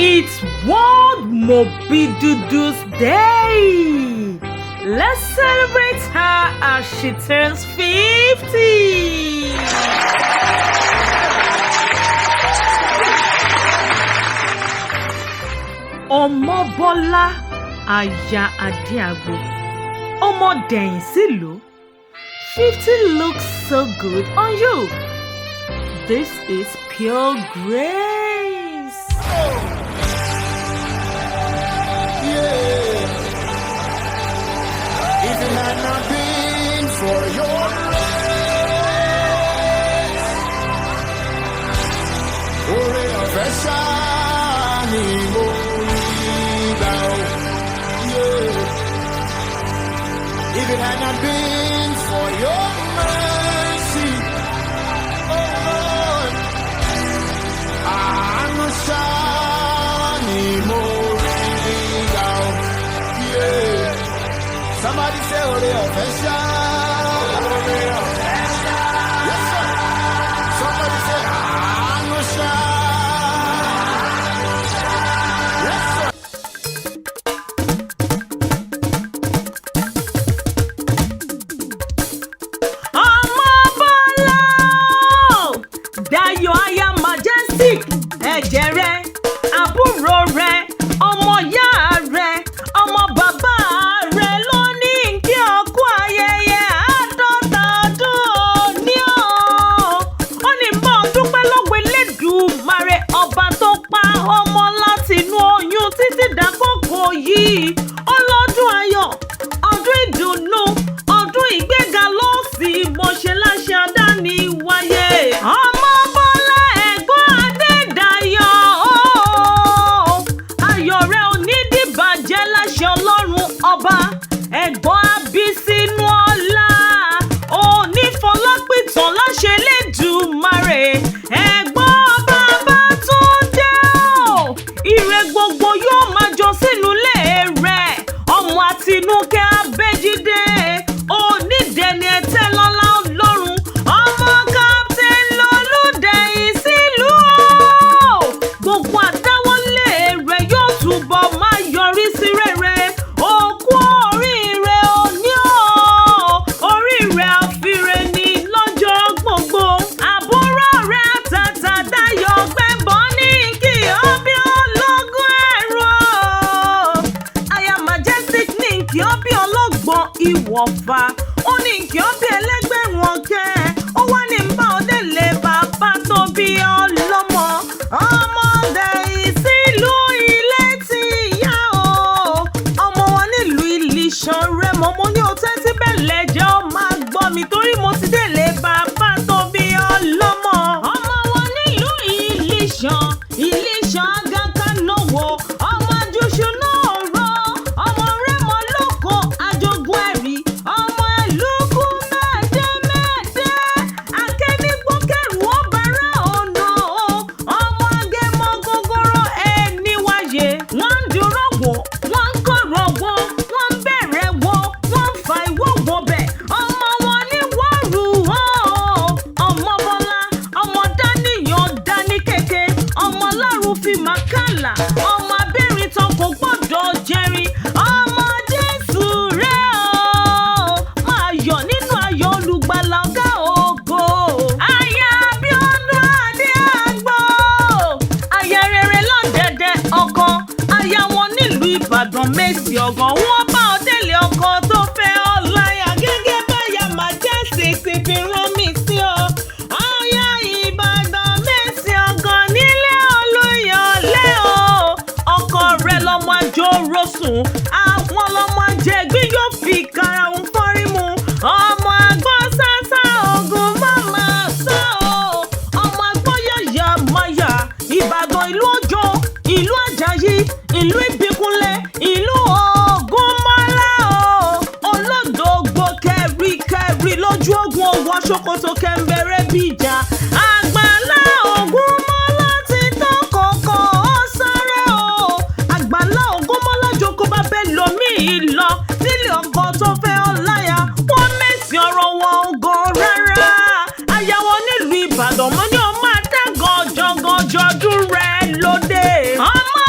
It's World Mobidudu's Day. Let's celebrate her as she turns 50. Ọmọbọ́lá aya Adéagbo, ọmọ dẹ̀yìn sílùú. 50 looks so good on you. This is pure grace. If it had not been for your grace, oore ọ̀fẹ́ ṣáá ni mo rí gbà ó. If it had not been for your mercy, oh Lord, àánú ṣáá ni mo rí gbà ó. Somebody say oore ọ̀fẹ́ ṣáá. Oore ọ̀fẹ́ ṣáá. Yes sir. Somebody say àánú ṣáá. Yes sir. Ọmọbọ́lá Dayọ̀ aya majestic, ẹ̀jẹ̀ rẹ, àbúrò rẹ, ọmọ ìyá rẹ, ọmọ bàbá rẹ ló ní kí o kú ayẹyẹ àádọ́ta ọdún òní o. Ó ní bọ́ dúpẹ́ lọ́wọ́ Elédùmarè ọba tó pa ọmọ láti inú oyún títí dàkókò yìí. Ọlọ́dún ayọ̀, ọdún ìdùnnú, ọdún ìgbéga ló sì mọ̀ ṣe láṣẹ àdáni wáyé. Ọmọbọ́lá ẹ̀gbọ́n Adédayọ̀, ayọ̀ rẹ ò ní dìbàjẹ́ láṣẹ Ọlọ́run ọba. Ẹ̀gbọ́n Abísínú ọlá, òní fọlápìtàn láṣẹ Elédùmarè. Ẹ̀gbọ́n Babátúndé o, ire gbogbo yóò máa jọ sínú ilé rẹ̀. Ọmọ Àtinúkẹ́ Abẹ́jídé, onídẹ̀ẹ́ni ẹ̀tẹ́ lọ́lá Ọlọ́run. Ọmọ Captain Lolúdẹ̀yìn sílùú o. Gbogbo àdáwọ́lé rẹ̀ yóò túbọ̀ máa yọrí sí rere. Òkú oríire òní o, oríire àfirè ni lọ́jọ́ gbogbo. Àbúrò rẹ̀ àtàtà Dayọ̀ Gbẹ́bọ̀ ní kí ó bí ológun ẹ̀rọ. Aya majestic ní kí ó bí ọlọ́gbọ́n ìwọ̀fà. Ó ní kí ó bí ẹlẹ́gbẹ̀rún ọ̀kẹ́. Ó wá ní bá ọdẹ́lẹ̀ bàbá tó bí ọlọ́mọ. Ọmọdé ìsílùú ilé ti yá o. Ọmọ wọn nílùú Iliṣan Rẹmọ. Mo ní o tẹ́tí bẹ̀lẹ̀ jẹ́ ọ máa gbọ́ mi torí mo ti délé bàbá tó bí ọlọ́mọ. Ọmọ wọn nílùú Iliṣan, Iliṣan Agaka náwó. Ọmọ Àjùṣu náà rọ. Ọmọ Rẹmọ lóko ajogun ẹ̀rí. Ọmọ ẹlùkù mẹ́ẹ̀dẹ́mẹ́ẹ̀dẹ́. Akẹ́nigbókẹ̀rù ọ̀bàrà ọ̀nà o. Ọmọ Agẹmọ gogoro ẹni wáyé. Wọ́n ń dúró wò, wọ́n ń kọ̀rọ̀ wò, wọ́n ń bẹ̀rẹ̀ wò, wọ́n ń fa ìwọ́ wò bẹ̀. Ọmọ wọn ní wọ́ọ̀rù o. Ọmọbọ́lá, ọmọ Dáníyàn dání kéke. Ọmọ Lárùn fi màkàlà. Ọmọ abẹ́rìn tán kò gbọ́dọ̀ jẹrin. Ọmọ Jésù rẹ̀ o. Máa yọ̀ nínú ayọ̀ olùgbàlà ọ̀gá ògo. Aya Abíọ́dún Adéagbo, aya rere lọ́dẹ̀dẹ̀ ọkàn. Aya wọn nílùú Ìbàdàn Mèsì ọ̀gàn. Wọ́n bá ọdẹ́lẹ̀ ọkọ tó fẹ́ ọ láyà gẹ́gẹ́ báyà majestic ti fi rán mi sí ọ. Aya Ìbàdàn Mèsì ọ̀gàn nílé Olúyọ̀lé o. Ọkọ rẹ̀ lọ́mọ àjòròsùn. Àwọn lọ́mọ àjẹgbín yóò fi karahun fọ́rí mu. Ọmọ àgbọ̀n sásá ogun mama sá o. Ọmọ àgbọ̀n yàyà máyà. Ìbàdàn ìlú Òjó, ìlú Àjàyí, ìlú Ìbíkúnlẹ̀, ìlú Ògúnmọ́lá o. Olódògbò kẹ́ríkẹ́rí lójú ogun owó ṣòkòtò kẹ́ńbẹ̀rẹ̀ bí ìjà. Àgbàlá Ògúnmọ́lá ti tán kọ̀ọ̀kan ó sáré o. Àgbàlá Ògúnmọ́lá jókòó bá bẹ́ẹ̀ lómii lọ. Sílé ọkọ tó fẹ́ ọ láyà. Wọ́n mèsì ọ̀rọ̀ wọn ò gan rárá. Aya wọn nílùú Ìbàdàn mo ní o máa dá gànjọ́gànjọ́ dún rẹ̀ lóde. Ọmọ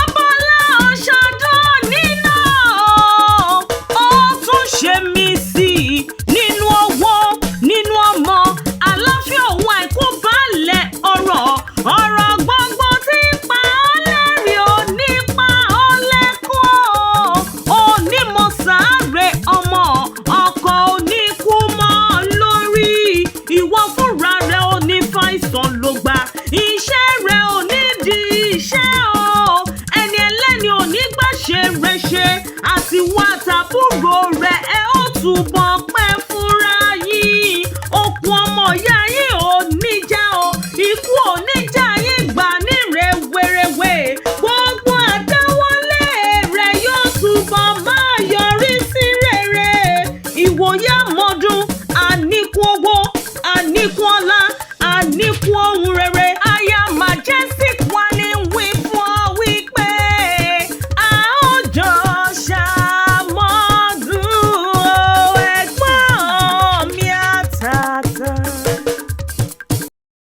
túbọ̀